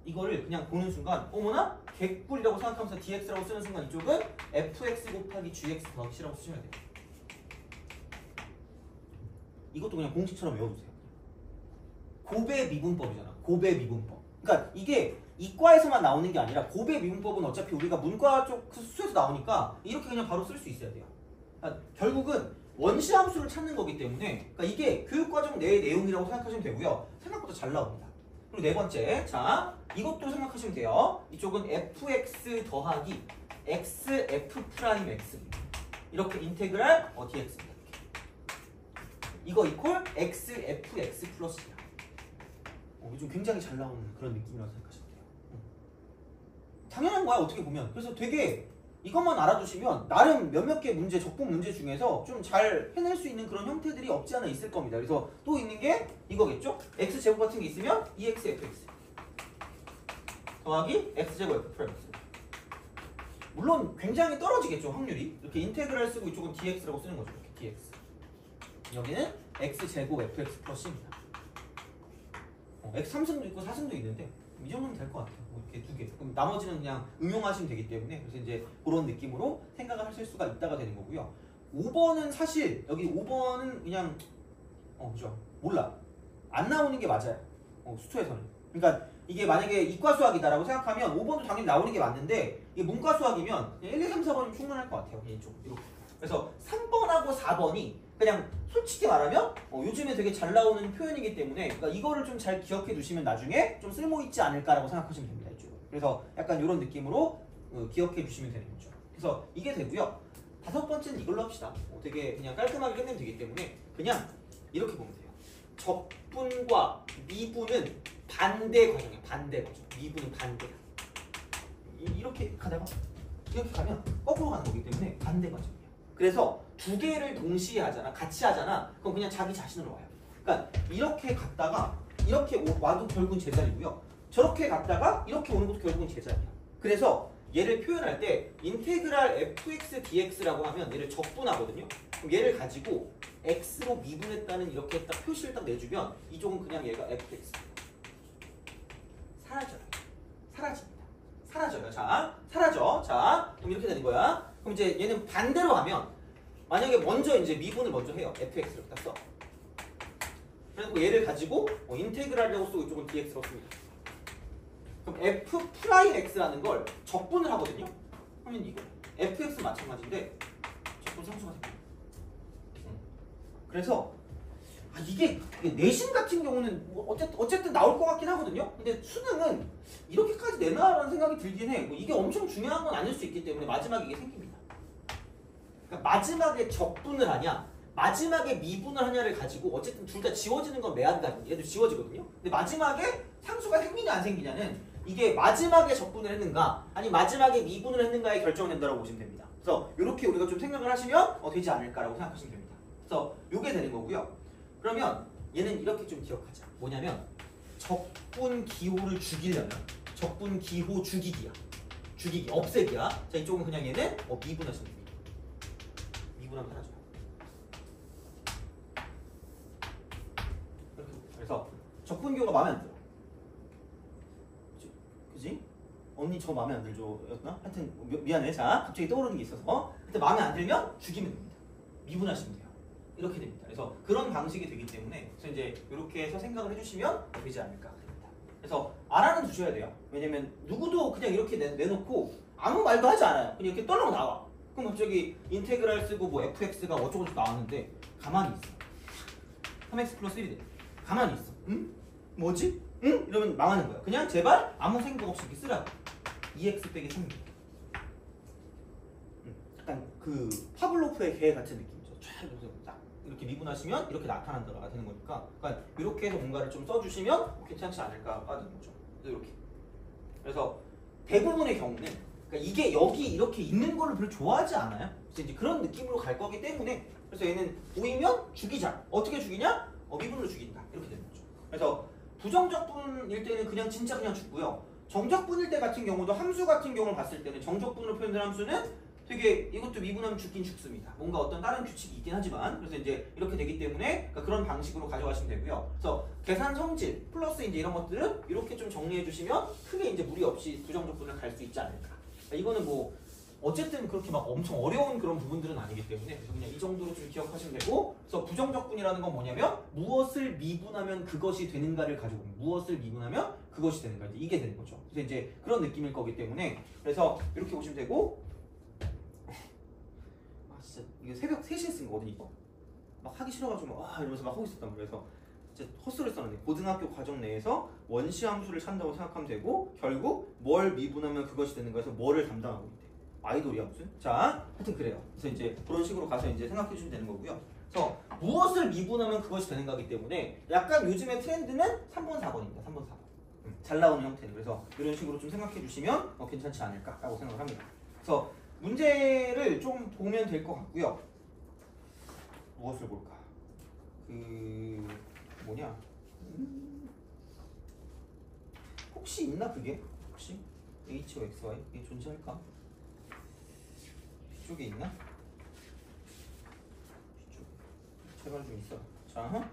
Speaker 1: 이거를 그냥 보는 순간 어머나 개꿀이라고 생각하면서 dx라고 쓰는 순간 이쪽은 fx 곱하기 gx 더하기 c라고 쓰시면 돼요. 이것도 그냥 공식처럼 외워두세요. 곱의 미분법이잖아. 곱의 미분법. 그러니까 이게 이과에서만 나오는 게 아니라 곱의 미분법은 어차피 우리가 문과 쪽 수에서 나오니까 이렇게 그냥 바로 쓸 수 있어야 돼요. 그러니까 결국은 원시함수를 찾는 거기 때문에 그러니까 이게 교육과정 내의 내용이라고 생각하시면 되고요. 생각보다 잘 나옵니다. 그리고 네 번째, 자 이것도 생각하시면 돼요. 이쪽은 fx 더하기 xf'(x) 이렇게 인테그랄 dx입니다. 이거 이퀄 xfx 플러스야. 요즘 굉장히 잘 나오는 그런 느낌이라고 생각하시면 돼요. 당연한 거야 어떻게 보면. 그래서 되게 이것만 알아두시면 나름 몇몇 개 문제, 적분 문제 중에서 좀 잘 해낼 수 있는 그런 형태들이 없지 않아 있을 겁니다. 그래서 또 있는 게 이거겠죠? x제곱 같은 게 있으면 2xfx 더하기 x제곱 f'x. 물론 굉장히 떨어지겠죠 확률이. 이렇게 인테그랄 쓰고 이쪽은 dx라고 쓰는 거죠. 이렇게 dx. 여기는 x제곱 fx 플러스입니다. x 3승도 있고 4승도 있는데 이 정도면 될 것 같아요. 이렇게 두 개. 그럼 나머지는 그냥 응용하시면 되기 때문에 그래서 이제 그런 느낌으로 생각을 하실 수가 있다가 되는 거고요. 5번은 사실 여기 5번은 그냥 그죠? 몰라. 안 나오는 게 맞아요. 수투에서는. 그러니까 이게 만약에 이과 수학이다라고 생각하면 5번도 당연히 나오는 게 맞는데 이게 문과 수학이면 1, 2, 3, 4번이면 충분할 것 같아요. 이쪽 이렇게. 그래서 3번하고 4번이 그냥 솔직히 말하면 요즘에 되게 잘 나오는 표현이기 때문에 그러니까 이거를 좀 잘 기억해 두시면 나중에 좀 쓸모있지 않을까라고 생각하시면 됩니다. 이쪽은. 그래서 약간 이런 느낌으로 기억해 주시면 되는 거죠. 그래서 이게 되고요. 다섯 번째는 이걸로 합시다. 되게 그냥 깔끔하게 끝내면 되기 때문에 그냥 이렇게 보면 돼요. 적분과 미분은 반대 과정이에요. 반대 과정. 미분은 반대야. 이렇게 가다가 이렇게 가면 거꾸로 가는 거기 때문에 반대 과정이에요. 그래서 두 개를 동시에 하잖아. 같이 하잖아. 그럼 그냥 자기 자신으로 와요. 그러니까 이렇게 갔다가 이렇게 와도 결국은 제자리고요. 저렇게 갔다가 이렇게 오는 것도 결국은 제자리야. 그래서 얘를 표현할 때 인테그랄 fx dx라고 하면 얘를 적분하거든요. 그럼 얘를 가지고 x로 미분했다는 이렇게 딱 표시를 딱 내주면 이쪽은 그냥 얘가 fx 사라져요. 사라집니다. 사라져요. 자, 사라져. 자, 그럼 이렇게 되는 거야. 그럼 이제 얘는 반대로 하면 만약에 먼저 이제 미분을 먼저 해요. fx를 딱 써. 그리고 얘를 가지고 인테그랄이라고 쓰고 이쪽은 dx라고 씁니다. 그럼 f'x라는 걸 적분을 하거든요. 그러면 이거 fx 마찬가지인데 적분 상수가 됩니다. 그래서 이게 내신 같은 경우는 뭐 어쨌든 나올 것 같긴 하거든요. 근데 수능은 이렇게까지 내놔라는 생각이 들긴 해. 뭐 이게 엄청 중요한 건 아닐 수 있기 때문에 마지막에 이게 생깁니다. 그러니까 마지막에 적분을 하냐 마지막에 미분을 하냐를 가지고 어쨌든 둘 다 지워지는 건 매한가지. 얘도 지워지거든요. 근데 마지막에 상수가 생기냐 안 생기냐는 이게 마지막에 적분을 했는가 아니 마지막에 미분을 했는가에 결정된다고 보시면 됩니다. 그래서 이렇게 우리가 좀 생각을 하시면 되지 않을까라고 생각하시면 됩니다. 그래서 이게 되는 거고요. 그러면 얘는 이렇게 좀 기억하자. 뭐냐면 적분 기호를 죽이려면 적분 기호 죽이기야. 죽이기, 없애기야. 자 이쪽은 그냥 얘는 미분하시면 됩니다. 미분하면 사라져요. 그래서 적분 기호가 마음에 안 들어. 그지? 언니 저 마음에 안 들죠? 였나? 하여튼 미안해. 자 갑자기 떠오르는 게 있어서 하여튼 마음에 안 들면 죽이면 됩니다. 미분하시면 돼요. 이렇게 됩니다. 그래서 그런 방식이 되기 때문에 그래서 이제 이렇게 해서 생각을 해주시면 되지 않을까 됩니다. 그래서 알아는 두셔야 돼요. 왜냐면 누구도 그냥 이렇게 내놓고 아무 말도 하지 않아요. 그냥 이렇게 떨렁 나와. 그럼 갑자기 인테그랄 쓰고 뭐 fx가 어쩌고저쩌고 나왔는데 가만히 있어. 3x 플러스 1이 돼. 가만히 있어. 응? 뭐지? 응? 이러면 망하는 거야. 그냥 제발 아무 생각 없이 이렇게 쓰라고. 2x 빼기 3. 약간 그 파블로프의 개 같은 느낌이죠. 쫙 이렇게 미분하시면 이렇게 나타난다가 되는 거니까 그러니까 이렇게 해서 뭔가를 좀 써주시면 괜찮지 않을까가 되는 거죠. 이렇게. 그래서 대부분의 경우는 그러니까 이게 여기 이렇게 있는 거를 별로 좋아하지 않아요. 그래서 이제 그런 느낌으로 갈 거기 때문에 그래서 얘는 보이면 죽이자. 어떻게 죽이냐? 미분으로 죽인다. 이렇게 되는 거죠. 그래서 부정적분일 때는 그냥 진짜 그냥 죽고요. 정적분일 때 같은 경우도 함수 같은 경우를 봤을 때는 정적분으로 표현된 함수는 되게 이것도 미분하면 죽긴 죽습니다. 뭔가 어떤 다른 규칙이 있긴 하지만 그래서 이제 이렇게 되기 때문에 그러니까 그런 방식으로 가져가시면 되고요. 그래서 계산 성질 플러스 이제 이런 것들은 이렇게 좀 정리해 주시면 크게 이제 무리 없이 부정적분을 갈 수 있지 않을까. 그러니까 이거는 뭐 어쨌든 그렇게 막 엄청 어려운 그런 부분들은 아니기 때문에 그래서 그냥 이 정도로 좀 기억하시면 되고 그래서 부정적분이라는 건 뭐냐면 무엇을 미분하면 그것이 되는가를 가지고 무엇을 미분하면 그것이 되는가 이게 되는 거죠. 그래서 이제 그런 느낌일 거기 때문에 그래서 이렇게 보시면 되고 진짜 이게 새벽 3시에 쓴 거거든 이거. 막 하기 싫어가지고 막 이러면서 막 하고 있었단 말이야. 그래서 진짜 헛소리를 썼는데 고등학교 과정 내에서 원시 함수를 찾는다고 생각하면 되고 결국 뭘 미분하면 그것이 되는 거에서 뭐를 담당하고 있대. 아이돌이야 무슨? 자, 하여튼 그래요. 그래서 이제 그런 식으로 가서 이제 생각해 주시면 되는 거고요. 그래서 무엇을 미분하면 그것이 되는 거기 때문에 약간 요즘의 트렌드는 3번, 4번입니다. 3번, 4번. 잘 나오는 형태는. 그래서 이런 식으로 좀 생각해 주시면 괜찮지 않을까라고 생각을 합니다. 그래서 문제를 좀 보면 될 것 같고요. 무엇을 볼까? 뭐냐? 혹시 있나 그게? 혹시 h와 xy 이게 존재할까? 뒤쪽에 있나? 뒤쪽 제발 좀 있어. 자,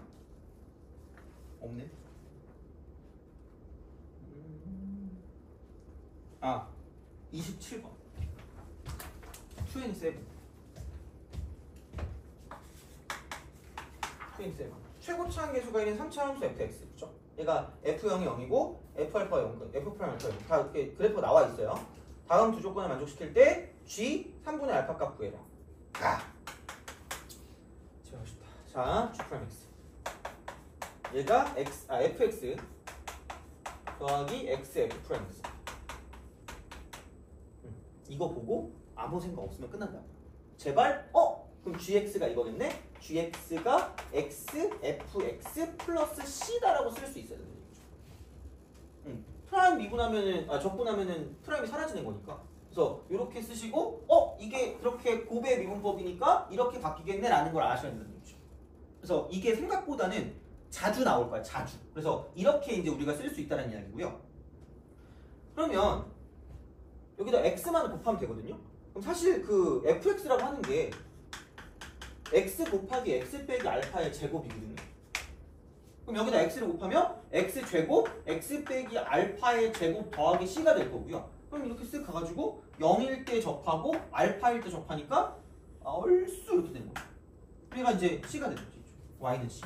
Speaker 1: 없네. 27번. 27. 최고차항 계수가 있는 3차 함수 fx 그죠? 얘가 f0이 0이고 f알파 0, f'알파 0 다 이렇게 그래프가 나와 있어요. 다음 두 조건을 만족시킬 때 g 3분의 알파 값 구해라. 제가 쉽다. 자, g 프라임 x. 얘가 fx 더하기 xf 프라임 x. 이거 보고 아무 생각 없으면 끝난다. 제발 그럼 gx가 이거겠네? gx가 x, fx 플러스 c다라고 쓸 수 있어야 되는 거죠. 프라임 미분하면은 적분하면은 프라임이 사라지는 거니까. 그래서 이렇게 쓰시고 이게 그렇게 곱의 미분법이니까 이렇게 바뀌겠네라는 걸 아셔야 된다는 거죠. 그래서 이게 생각보다는 자주 나올 거야. 자주. 그래서 이렇게 이제 우리가 쓸 수 있다는 이야기고요. 그러면 여기다 x만 곱하면 되거든요. 그럼 사실 그 fx라고 하는 게 x 곱하기 x 빼기 알파의 제곱이거든요. 그럼 여기다 x를 곱하면 x 제곱 x 빼기 알파의 제곱 더하기 c가 될 거고요. 그럼 이렇게 쓱 가가지고 0일 때 접하고 알파일 때 접하니까 얼쑤 이렇게 되는 거예요. 그러니까 이제 c가 되는 거지. y는 c.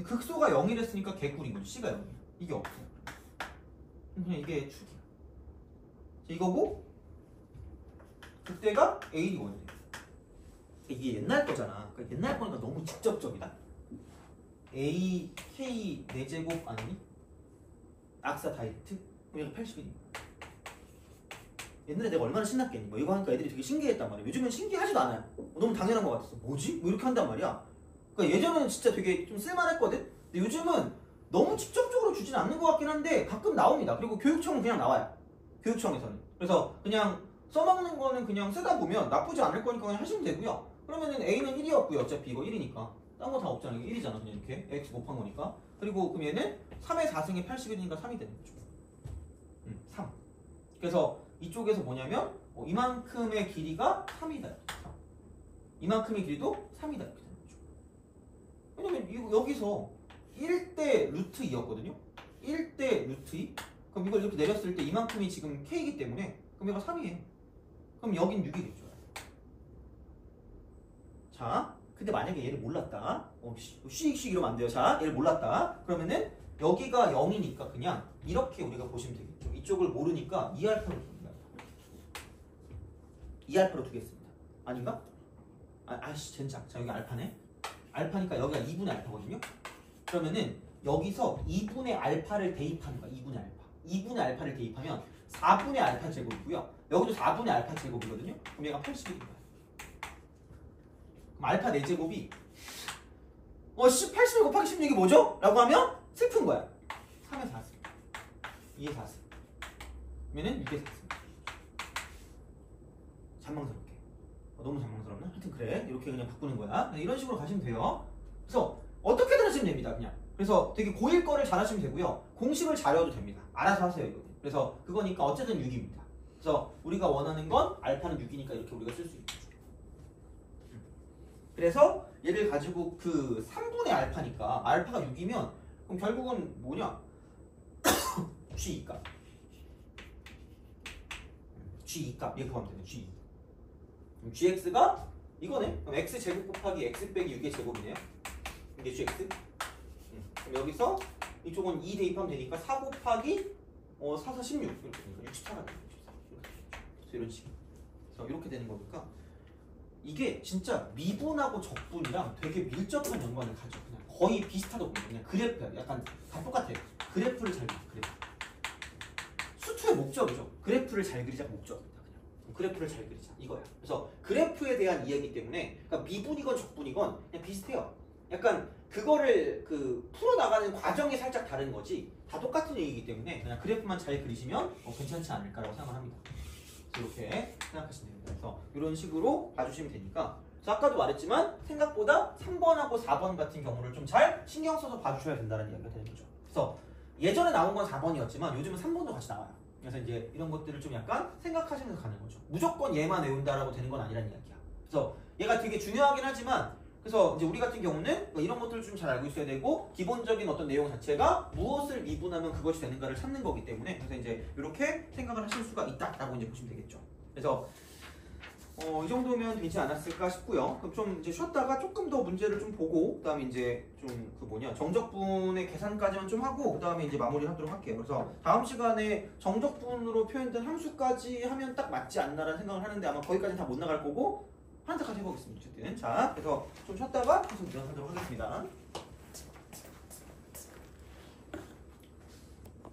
Speaker 1: 극소가 0이랬으니까 개꿀인 거죠. c가 0이에요. 이게 없어요. 그냥 이게 축이야. 이거고 그때가 a이 원이에요. 이게 옛날 거잖아. 그러니까 옛날 거니까 너무 직접적이다. a, k 4제곱 아니니? 악사 다이렉트? 그럼 이거 80이니까. 옛날에 내가 얼마나 신났겠니? 뭐 이거 하니까 애들이 되게 신기했단 말이야. 요즘은 신기하지도 않아요. 너무 당연한 것 같았어. 뭐지? 뭐 이렇게 한단 말이야. 그러니까 예전에는 진짜 되게 좀 쓸만했거든? 근데 요즘은 너무 직접적으로 주진 않는 것 같긴 한데 가끔 나옵니다. 그리고 교육청은 그냥 나와요. 교육청에서는. 그래서 그냥 써먹는 거는 그냥 쓰다 보면 나쁘지 않을 거니까 그냥 하시면 되고요. 그러면은 A는 1이었고요. 어차피 이거 1이니까. 딴 거 다 없잖아요. 이게 1이잖아. 그냥 이렇게 X 곱한 거니까. 그리고 그럼 얘는 3의 4승에 80이니까 3이 되는 거죠. 3. 그래서 이쪽에서 뭐냐면 이만큼의 길이가 3이다. 3. 이만큼의 길이도 3이다. 이렇게 되는 거죠. 왜냐면 여기서 1대 루트 2였거든요. 1대 루트 2. 그럼 이걸 이렇게 내렸을 때 이만큼이 지금 K이기 때문에 그럼 얘가 3이에요. 그럼 여긴 6이겠죠. 자, 근데 만약에 얘를 몰랐다. 씩 이러면 안 돼요. 자, 얘를 몰랐다. 그러면은 여기가 0이니까 그냥 이렇게 우리가 보시면 되겠죠. 이쪽을 모르니까 2알파로 둡니다. 2알파로 두겠습니다. 아닌가? 젠장. 자, 여기 알파네. 알파니까 여기가 2분의 알파거든요. 그러면은 여기서 2분의 알파를 대입하는 거야. 2분의 알파. 2분의 알파를 대입하면 4분의 알파 제곱이고요. 여기도 4분의 알파 제곱이거든요. 그럼 얘가 80이 돼요. 그럼 알파 4제곱이 81 곱하기 16이 뭐죠? 라고 하면 슬픈 거야. 3의 4승 2의 4승 그러면은 6의 4승. 잔망스럽게 너무 잔망스럽나? 하여튼 그래. 이렇게 그냥 바꾸는 거야. 이런 식으로 가시면 돼요. 그래서 어떻게든 하시면 됩니다. 그냥. 그래서 되게 고1 거를 잘 하시면 되고요. 공식을 잘 외워도 됩니다. 알아서 하세요. 이거. 그래서 그거니까 어쨌든 6입니다. 그래서 우리가 원하는 건 알파는 6이니까 이렇게 우리가 쓸 수 있는 거죠. 그래서 얘를 가지고 그 3분의 알파니까 알파가 6이면 그럼 결국은 뭐냐? G2값. G2값 이렇게 하면 되네. G2. 그럼 GX가 이거네. 그럼 X제곱 곱하기 X 빼기 6의 제곱이네요. 이게 GX. 그럼 여기서 이쪽은 2 대입하면 되니까 4 곱하기 4, 4, 16 이렇게 되니까 64가 되는 거죠. 그래서 이런 식으로. 그래서 이렇게 되는 거니까 이게 진짜 미분하고 적분이랑 되게 밀접한 연관을 가져. 그냥 거의 비슷하다고 보면 그냥 그래프야. 약간 다 똑같아요. 그래프를 잘 그리자. 그래프. 수투의 목적이죠. 그래프를 잘 그리자 목적입니다. 그냥 그래프를 잘 그리자 이거야. 그래서 그래프에 대한 이야기 때문에 그러니까 미분이건 적분이건 그냥 비슷해요. 약간 그거를 풀어 나가는 과정이 살짝 다른 거지 다 똑같은 얘기이기 때문에 그냥 그래프만 잘 그리시면 괜찮지 않을까라고 생각을 합니다. 이렇게 생각하시면 됩니다. 그래서 이런 식으로 봐주시면 되니까 그래서 아까도 말했지만 생각보다 3번하고 4번 같은 경우를 좀 잘 신경 써서 봐주셔야 된다는 이야기가 되는 거죠. 그래서 예전에 나온 건 4번이었지만 요즘은 3번도 같이 나와요. 그래서 이제 이런 것들을 좀 약간 생각하시면서 가는 거죠. 무조건 얘만 외운다라고 되는 건 아니라는 이야기야. 그래서 얘가 되게 중요하긴 하지만 그래서 이제 우리 같은 경우는 이런 것들을 좀 잘 알고 있어야 되고 기본적인 어떤 내용 자체가 무엇을 미분하면 그것이 되는가를 찾는 거기 때문에 그래서 이제 이렇게 생각을 하실 수가 있다라고 이제 보시면 되겠죠. 그래서 이 정도면 되지 않았을까 싶고요. 그럼 좀 이제 쉬었다가 조금 더 문제를 좀 보고 그다음에 이제 좀 정적분의 계산까지만 좀 하고 그다음에 이제 마무리하도록 할게요. 그래서 다음 시간에 정적분으로 표현된 함수까지 하면 딱 맞지 않나라는 생각을 하는데 아마 거기까지는 다 못 나갈 거고 한타까지 해보겠습니다. 어쨌든 자, 그래서 좀 쉬었다가 계속 일어나도록 하겠습니다.